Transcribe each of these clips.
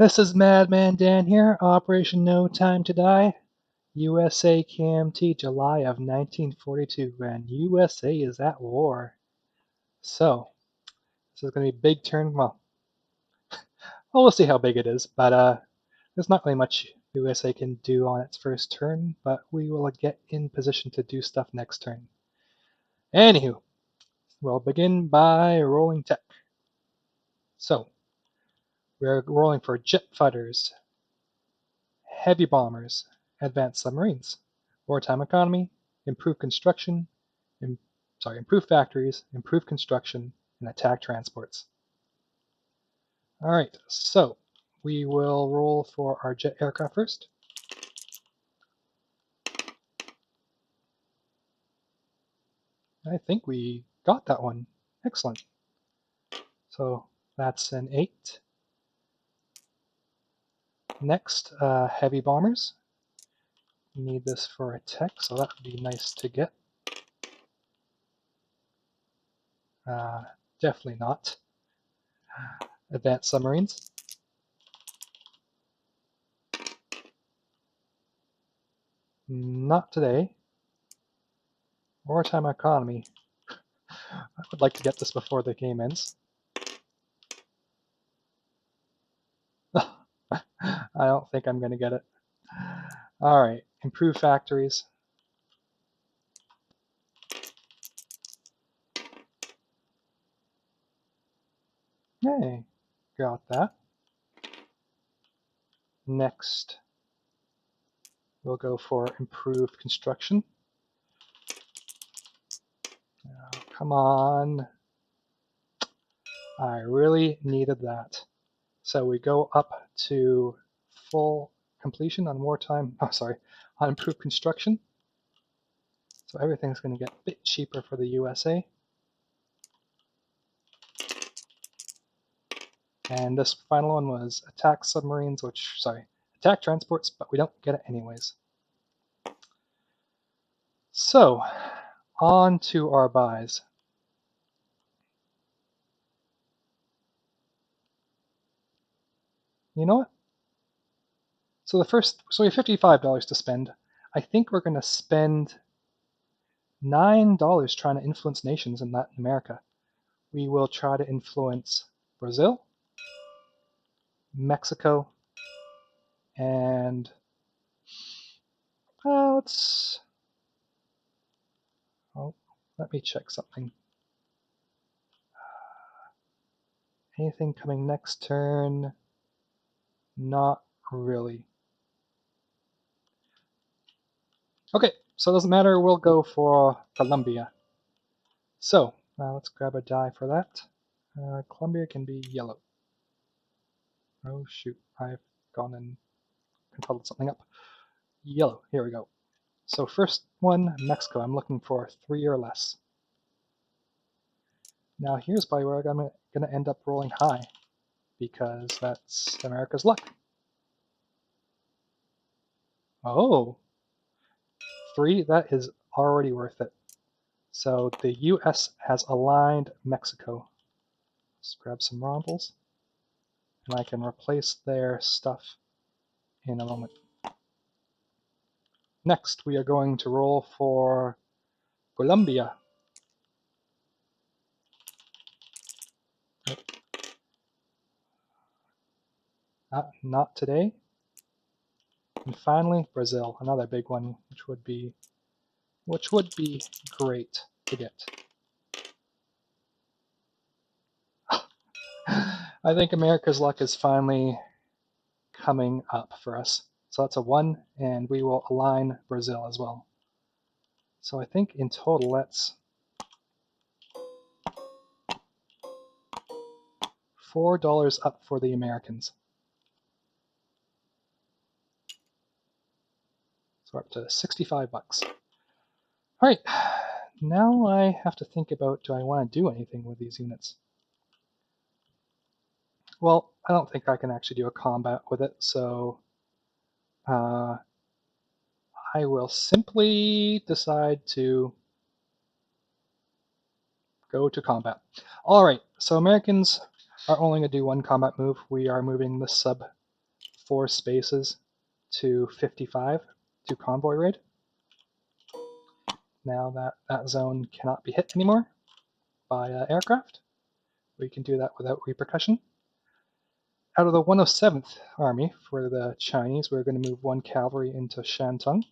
This is Madman Dan here, Operation No Time to Die, USA KMT, July of 1942, and USA is at war. So, this is going to be a big turn. Well, we'll see how big it is, but there's not really much USA can do on its first turn, but we will get in position to do stuff next turn. Anywho, we'll begin by rolling tech. So, we're rolling for jet fighters, heavy bombers, advanced submarines, wartime economy, improved construction, improved factories, improved construction, and attack transports. All right, so we will roll for our jet aircraft first. I think we got that one. Excellent. So that's an 8. Next, heavy bombers. We need this for a tech, so that would be nice to get. Definitely not. Advanced submarines. Not today. Wartime economy. I would like to get this before the game ends. I don't think I'm going to get it. All right, improve factories. Hey, got that. Next, we'll go for improved construction. Oh, come on. I really needed that. So we go up to full completion on wartime, on improved construction. So everything's going to get a bit cheaper for the USA. And this final one was attack submarines, attack transports, but we don't get it anyways. So, on to our buys. You know what? So we have $55 to spend. I think we're going to spend $9 trying to influence nations in Latin America. We will try to influence Brazil, Mexico, and let me check something. Anything coming next turn? Not really. Okay, so it doesn't matter. We'll go for Colombia. So let's grab a die for that. Colombia can be yellow. Oh shoot, I've gone and controlled something up. Yellow, here we go. So first one, Mexico. I'm looking for 3 or less. Now here's probably where I'm going to end up rolling high, because that's America's luck. Oh, 3, that is already worth it. So the US has aligned Mexico. Let's grab some rondels, and I can replace their stuff in a moment. Next, we are going to roll for Colombia. Not today. And finally, Brazil, another big one, which would be great to get. I think America's luck is finally coming up for us. So that's a 1, and we will align Brazil as well. So I think in total that's $4 up for the Americans. So we're up to 65 bucks. All right, now I have to think about, do I want to do anything with these units? Well, I don't think I can actually do a combat with it, so I will simply decide to go to combat. All right, so Americans are only going to do 1 combat move. We are moving the sub 4 spaces to 55 to convoy raid. Now that zone cannot be hit anymore by aircraft. We can do that without repercussion. Out of the 107th Army for the Chinese, we're going to move 1 cavalry into Shantung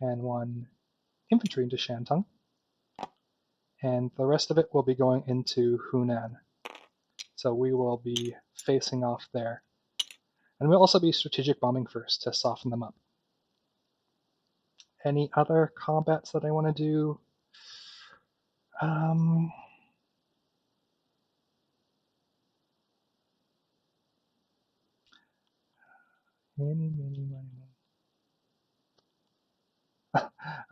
and 1 infantry into Shantung. And the rest of it will be going into Hunan. So we will be facing off there. And we'll also be strategic bombing first to soften them up. Any other combats that I want to do? I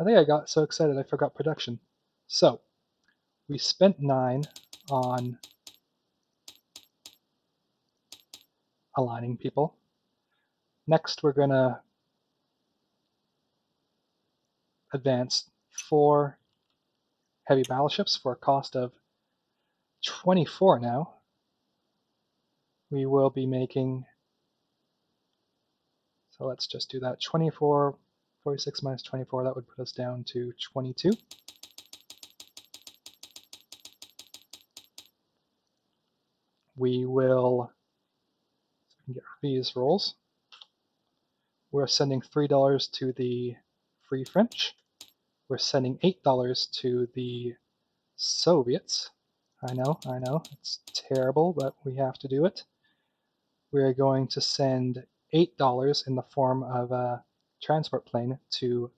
think I got so excited I forgot production. So we spent 9 on aligning people. Next, we're going to advance 4 heavy battleships for a cost of 24 now. We will be making, so let's just do that, 24, 46 minus 24, that would put us down to 22. We will get these rolls. We're sending $3 to the Free French. We're sending $8 to the Soviets. I know, it's terrible, but we have to do it. We're going to send $8 in the form of a transport plane to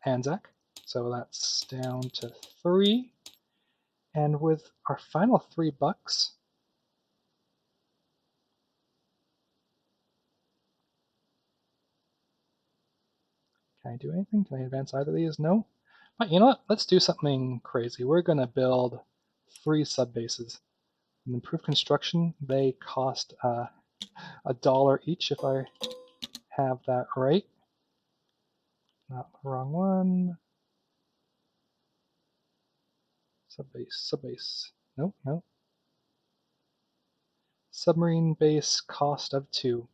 Anzac. So that's down to 3. And with our final $3, can I do anything? Can I advance either of these? No. But you know what? Let's do something crazy. We're going to build 3 sub-bases. In improved construction, they cost $1 each, if I have that right. Not the wrong one. Sub-base. Nope. Submarine base cost of 2.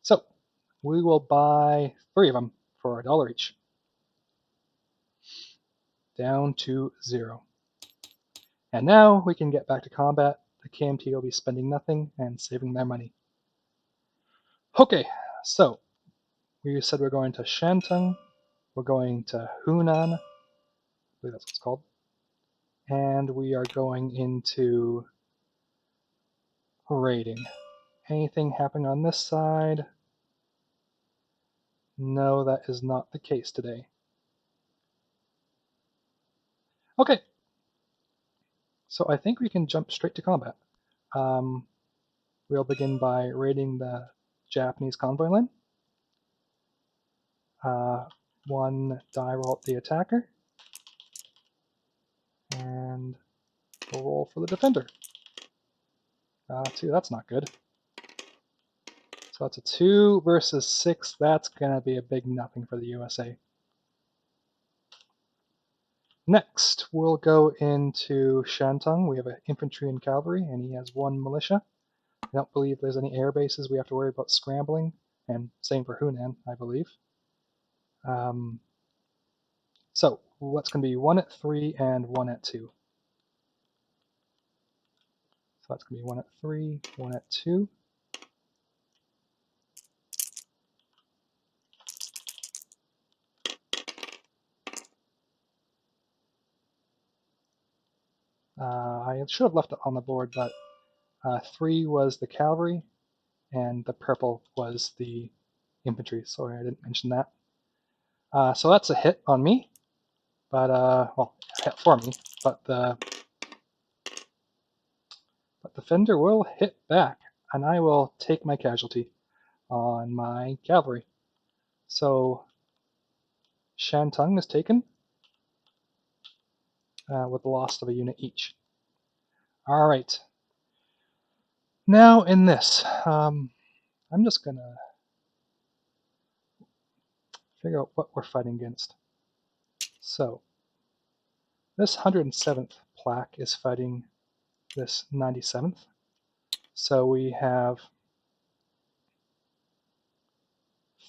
So we will buy 3 of them for $1 each. Down to 0. And now we can get back to combat. The KMT will be spending nothing and saving their money. Okay, so we said we're going to Shantung, we're going to Hunan, I believe that's what it's called, and we are going into raiding. Anything happening on this side? No, that is not the case today. Okay, so I think we can jump straight to combat. We'll begin by raiding the Japanese convoy line. 1 die roll at the attacker, and we'll roll for the defender. 2, that's not good. So that's a 2 versus 6. That's going to be a big nothing for the USA. Next, we'll go into Shantung. We have an infantry and cavalry, and he has 1 militia. I don't believe there's any air bases we have to worry about scrambling, and same for Hunan, I believe. So what's going to be 1 at 3 and 1 at 2? So that's going to be 1 at 3, 1 at 2. I should have left it on the board, but 3 was the cavalry, and the purple was the infantry. Sorry, I didn't mention that. So that's a hit on me, but well, a hit for me, but the defender will hit back, and I will take my casualty on my cavalry. So Shantung is taken with the loss of a unit each. All right. Now in this, I'm just going to figure out what we're fighting against. So this 107th plaque is fighting this 97th. So we have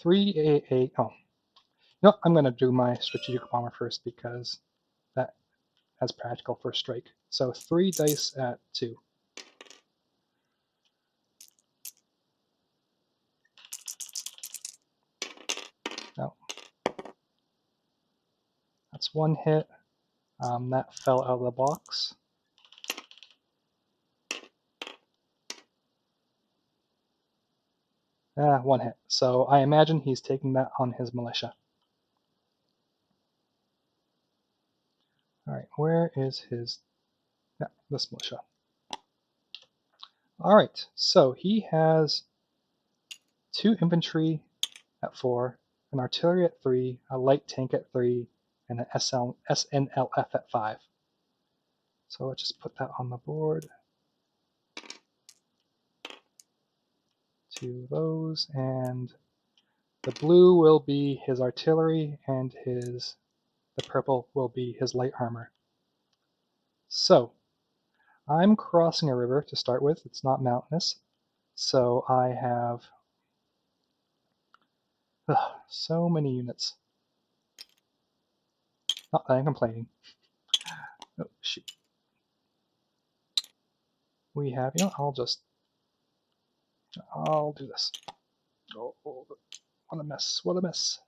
3 AA. Oh, no, I'm going to do my strategic bomber first because that has practical first strike. So 3 dice at 2. No, that's 1 hit. That fell out of the box. Ah, 1 hit. So I imagine he's taking that on his militia. Alright, where is his... Yeah, this militia. Alright, so he has 2 infantry at 4, an artillery at 3, a light tank at 3, and an SNLF at 5. So let's just put that on the board. 2 of those, and the blue will be his artillery, and the purple will be his light armor. So I'm crossing a river to start with. It's not mountainous, so I have so many units. Not that I'm complaining. Oh, shoot. We have, I'll do this. Oh, what a mess, what a mess.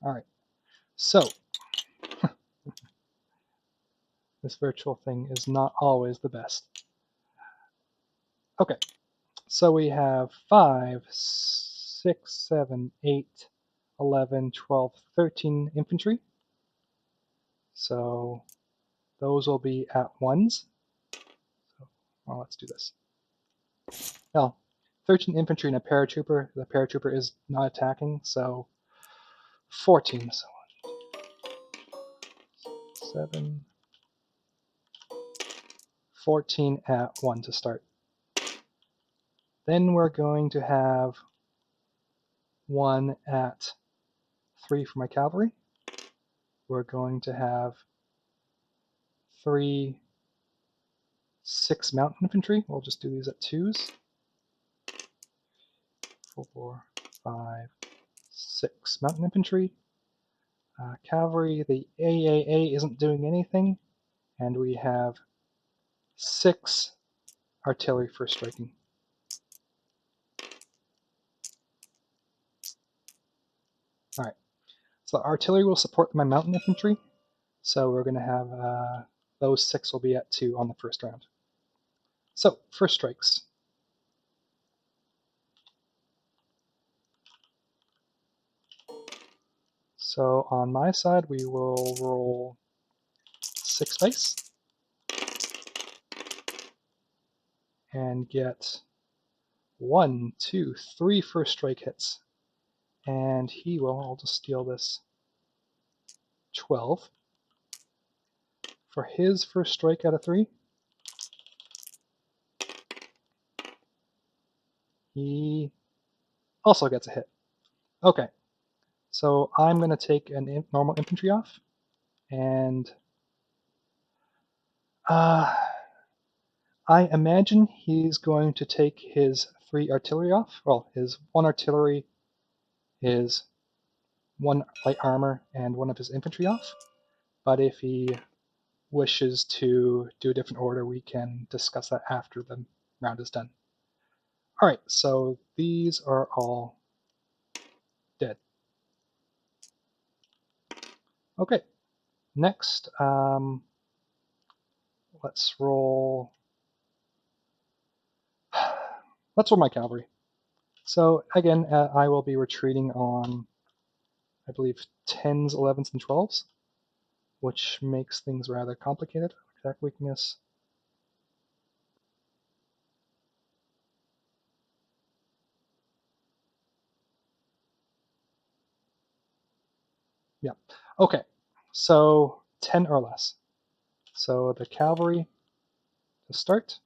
All right, so this virtual thing is not always the best. Okay, so we have 5, 6, 7, 8, 11, 12, 13 infantry. So those will be at 1s. So, well, let's do this. Well, 13 infantry and a paratrooper. The paratrooper is not attacking, so 14. So 7, 14 at 1 to start. Then we're going to have 1 at 3 for my cavalry. We're going to have 3, 6 mountain infantry. We'll just do these at 2s. 4, 5, 6 mountain infantry. Cavalry, the AAA isn't doing anything, and we have 6 artillery for striking. Alright, so artillery will support my mountain infantry, so we're going to have those 6 will be at 2 on the first round. So, first strikes. So on my side, we will roll 6 dice and get 1, 2, 3 first strike hits. And he will, I'll just steal this, 12. For his first strike out of 3, he also gets a hit. Okay, so I'm going to take a normal infantry off, and I imagine he's going to take his 3 artillery off. Well, his 1 artillery, his 1 light armor, and 1 of his infantry off. But if he wishes to do a different order, we can discuss that after the round is done. Alright, so these are all dead. Okay, next, let's roll... Let's roll my cavalry. So again, I will be retreating on, I believe, 10s, 11s, and 12s, which makes things rather complicated. Attack weakness. Yeah, okay, so 10 or less. So the cavalry to start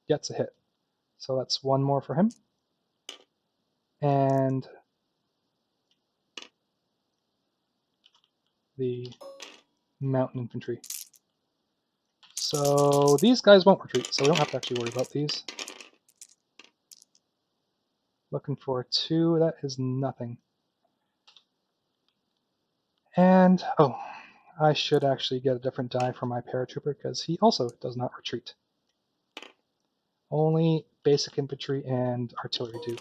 gets a hit. So that's 1 more for him. And the Mountain Infantry. So these guys won't retreat, so we don't have to actually worry about these. Looking for 2, that is nothing. And, oh, I should actually get a different die for my Paratrooper because he also does not retreat. Only basic infantry and artillery do.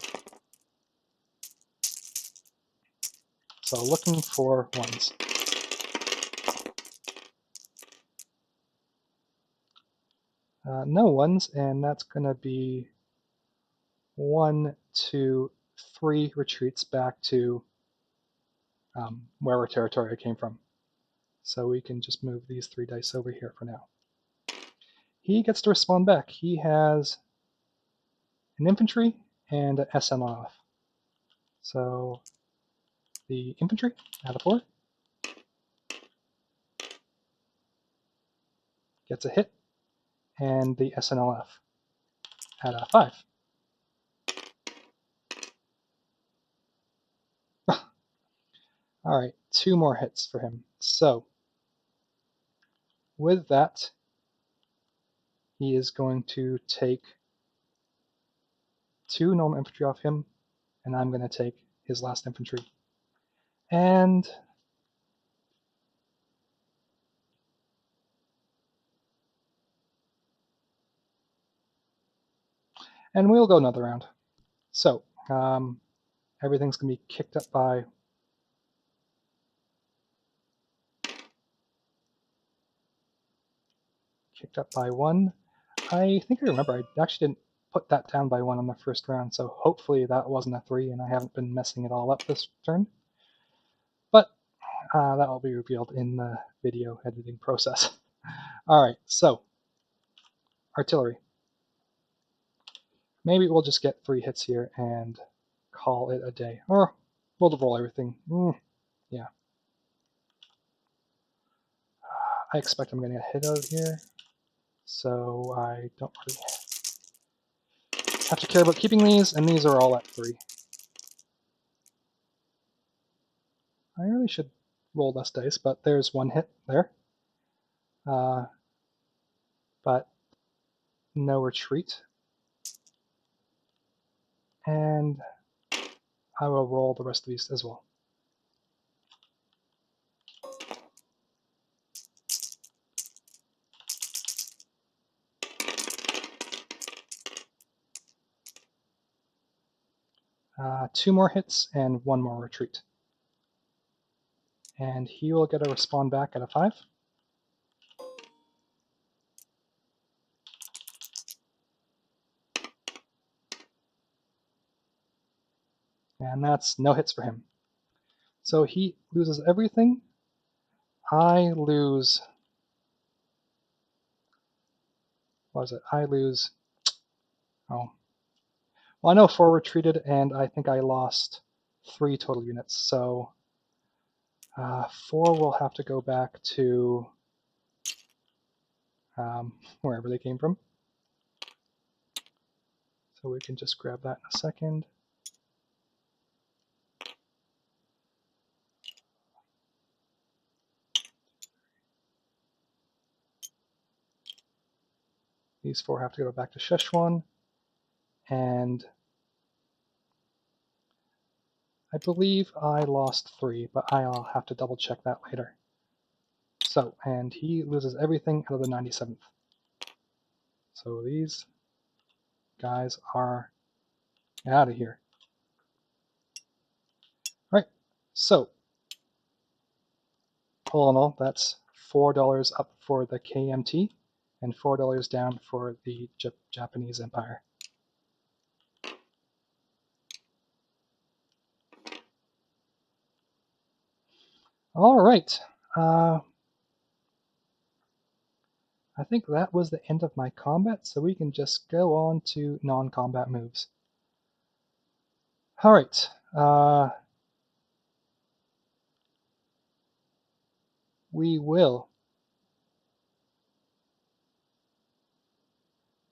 So looking for 1s. No 1s, and that's going to be 1, 2, 3 retreats back to wherever territory I came from. So we can just move these 3 dice over here for now. He gets to respond back. He has an infantry and an SN off. So the infantry out of 4 gets a hit, and the SNLF at a 5. All right, 2 more hits for him. So with that, he is going to take 2 normal infantry off him, and I'm going to take his last infantry. And we'll go another round. So everything's going to be kicked up by kicked up by 1. I think I remember I actually didn't put that down by 1 on the first round, so hopefully that wasn't a 3 and I haven't been messing it all up this turn. But that will be revealed in the video editing process. All right, so artillery. Maybe we'll just get 3 hits here and call it a day. Or we'll roll everything. Yeah. I expect I'm going to get hit out of here, so I don't really have to care about keeping these, and these are all at 3. I really should roll less dice, but there's 1 hit there. But no retreat. And I will roll the rest of these as well. Two more hits and 1 more retreat. And he will get a respond back at a 5. And that's no hits for him. So he loses everything. I lose... What is it? I lose... Oh. Well, I know 4 retreated, and I think I lost 3 total units. So 4 will have to go back to wherever they came from. So we can just grab that in a second. These 4 have to go back to Szechwan. And I believe I lost 3, but I'll have to double check that later. So, and he loses everything out of the 97th. So these guys are out of here. All right, so all in all, that's $4 up for the KMT and $4 down for the Japanese Empire. All right. I think that was the end of my combat, so we can just go on to non-combat moves. All right. We will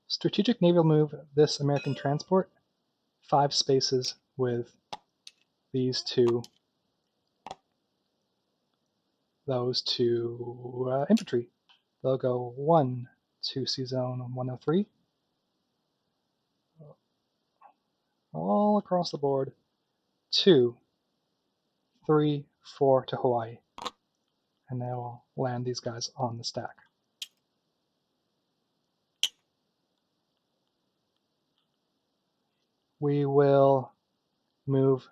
strategic naval move this American transport 5 spaces with these 2, those to infantry. They'll go 1 to Sea Zone 103, all across the board, 2, 3, 4 to Hawaii, and they will land these guys on the stack. We will move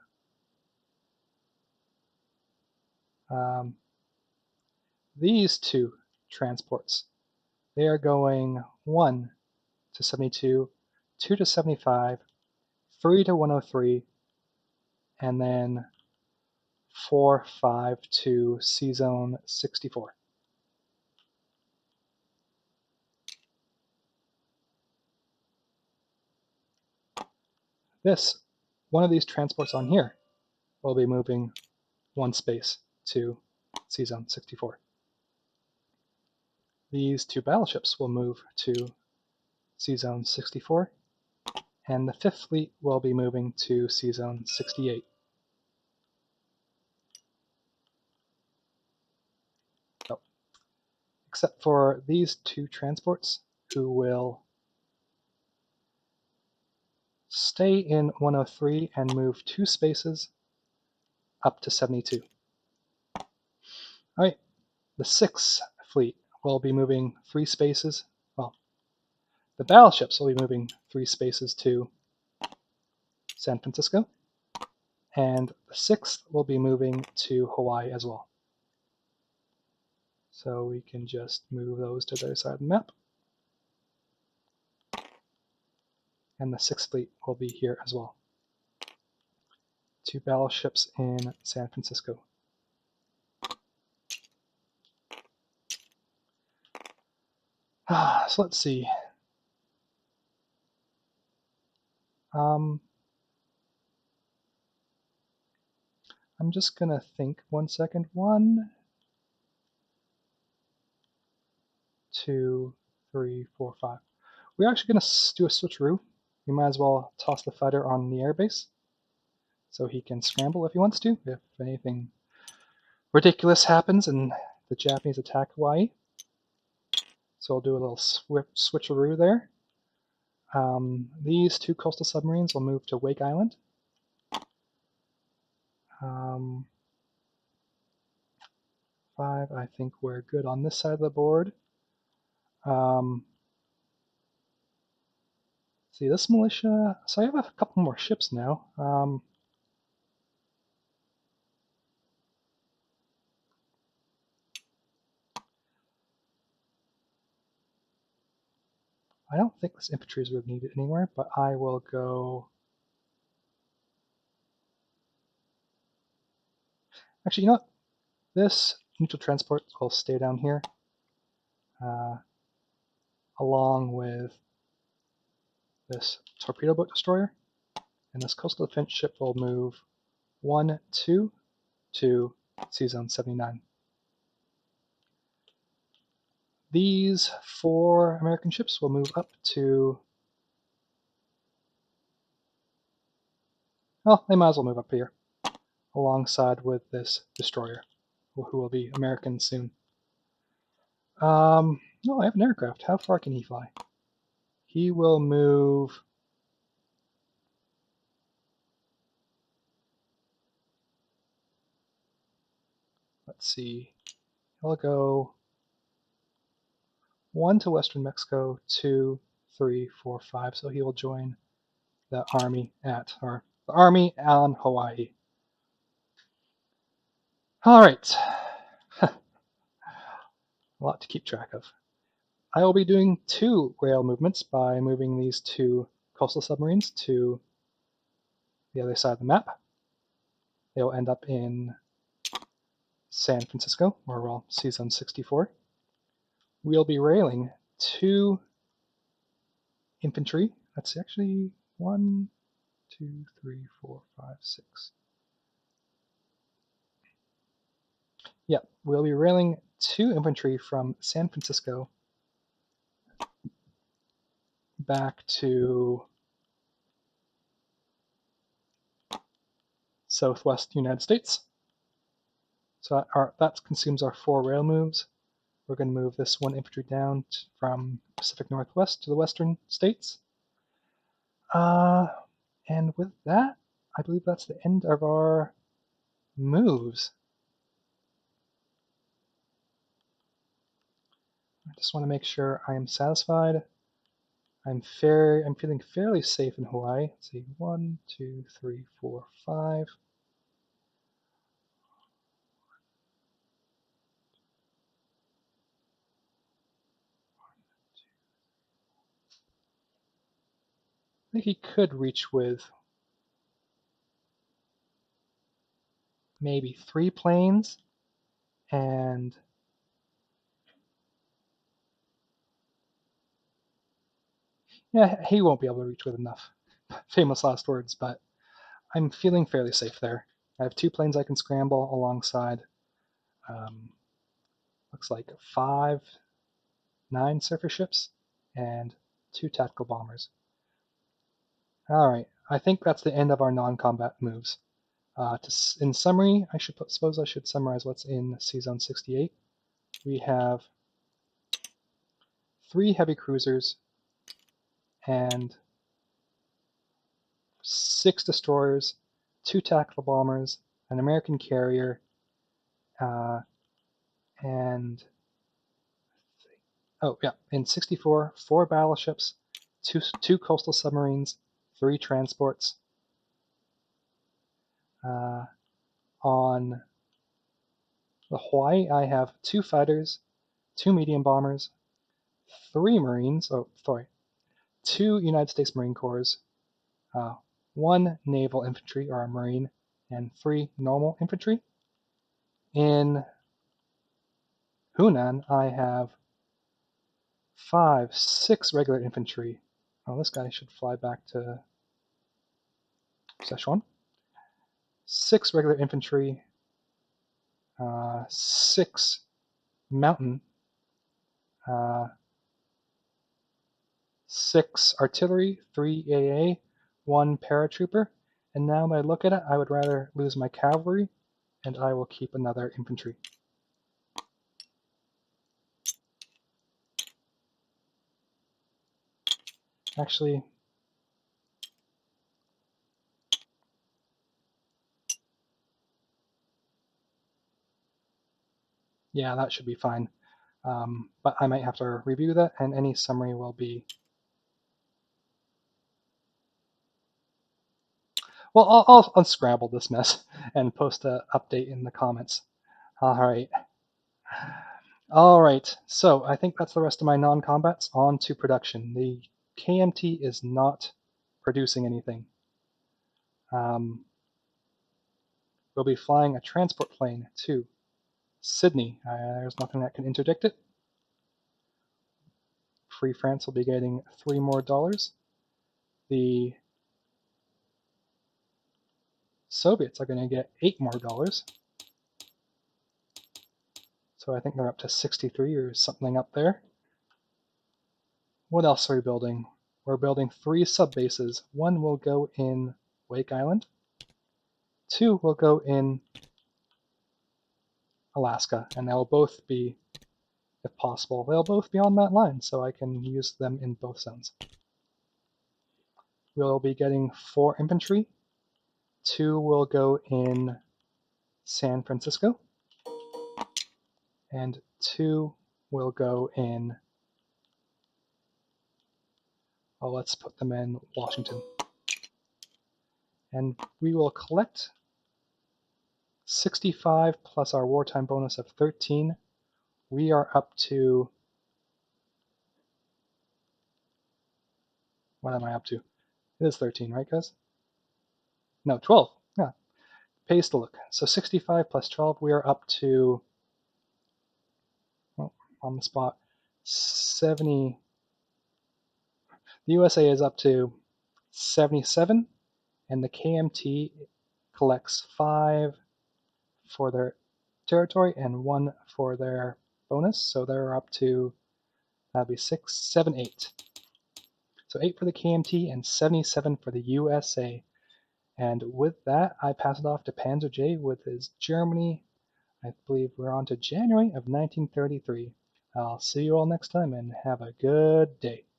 these 2 transports. They are going 1 to 72, 2 to 75, 3 to 103, and then 4, 5 to Sea Zone 64. One of these transports on here will be moving 1 space to Sea Zone 64. These 2 battleships will move to Sea Zone 64, and the 5th Fleet will be moving to Sea Zone 68. So, except for these 2 transports, who will stay in 103 and move 2 spaces up to 72. All right, the 6th Fleet will be moving 3 spaces. Well, the battleships will be moving 3 spaces to San Francisco, and the 6th will be moving to Hawaii as well. So we can just move those to the other side of the map. And the 6th Fleet will be here as well. 2 battleships in San Francisco. So let's see. I'm just going to think 1 second. 1, 2, 3, 4, 5. We're actually going to do a switcheroo. We might as well toss the fighter on the airbase so he can scramble if he wants to, if anything ridiculous happens and the Japanese attack Hawaii. So we'll do a little switcheroo there. These 2 coastal submarines will move to Wake Island. 5, I think we're good on this side of the board. See, this militia, so I have a couple more ships now. I don't think this infantry is really needed anywhere, but I will go. Actually, you know what? This neutral transport will stay down here, along with this torpedo boat destroyer, and this coastal defense ship will move 1, 2 to Sea Zone 79. These 4 American ships will move up to. Well, they might as well move up here, alongside with this destroyer, who will be American soon. Oh, I have an aircraft. How far can he fly? He will move. Let's see. He'll go 1 to Western Mexico, 2, 3, 4, 5. So he will join the army the army on Hawaii. All right. A lot to keep track of. I will be doing 2 rail movements by moving these 2 coastal submarines to the other side of the map. They will end up in San Francisco, or well, Sea Zone 64. We'll be railing 2 infantry. That's actually 1, 2, 3, 4, 5, 6. Yeah, we'll be railing 2 infantry from San Francisco back to Southwest United States. So that consumes our 4 rail moves. We're going to move this 1 infantry down from Pacific Northwest to the western states. And with that, I believe that's the end of our moves. I just want to make sure I am satisfied. I'm feeling fairly safe in Hawaii. Let's see, 1, 2, 3, 4, 5. I think he could reach with maybe 3 planes, and yeah, he won't be able to reach with enough. Famous last words, but I'm feeling fairly safe there. I have 2 planes I can scramble alongside. Looks like 9 surface ships and 2 tactical bombers. All right, I think that's the end of our non-combat moves. In summary, suppose I should summarize what's in C-Zone 68. We have 3 heavy cruisers and 6 destroyers, 2 tactical bombers, an American carrier, and in 64, 4 battleships, 2 coastal submarines, 3 transports. On the Hawaii, I have 2 fighters, 2 medium bombers, 3 Marines. 2 United States Marine Corps, 1 naval infantry or a Marine, and 3 normal infantry. In Hunan, I have 6 regular infantry. Oh, this guy should fly back to Szechwan. 6 regular infantry, 6 mountain, 6 artillery, 3 AA, 1 paratrooper. And now that I look at it, I would rather lose my cavalry, and I will keep another infantry. Actually, yeah, that should be fine. But I might have to review that, and any summary will be... Well, I'll unscramble this mess and post an update in the comments. All right. So I think that's the rest of my non-combats. On to production. The KMT is not producing anything. We'll be flying a transport plane to Sydney. There's nothing that can interdict it. Free France will be getting $3 more. The Soviets are going to get $8 more. So I think they're up to 63 or something up there. What else are we building? We're building 3 sub-bases. 1 will go in Wake Island. 2 will go in Alaska, and they'll both be, if possible, they'll both be on that line, so I can use them in both zones. We'll be getting 4 infantry. 2 will go in San Francisco, and 2 will go in, let's put them in Washington. And we will collect 65 plus our wartime bonus of 13. We are up to, what am I up to? It is 13, right, guys? No, 12. Yeah, pays to look. So 65 plus 12, we are up to, on the spot, 70. The USA is up to 77, and the KMT collects 5 for their territory and 1 for their bonus. So they're up to, that'd be 6, 7, 8. So 8 for the KMT and 77 for the USA. And with that, I pass it off to Panzer J with his Germany I believe we're on to January of 1933. I'll see you all next time and have a good day.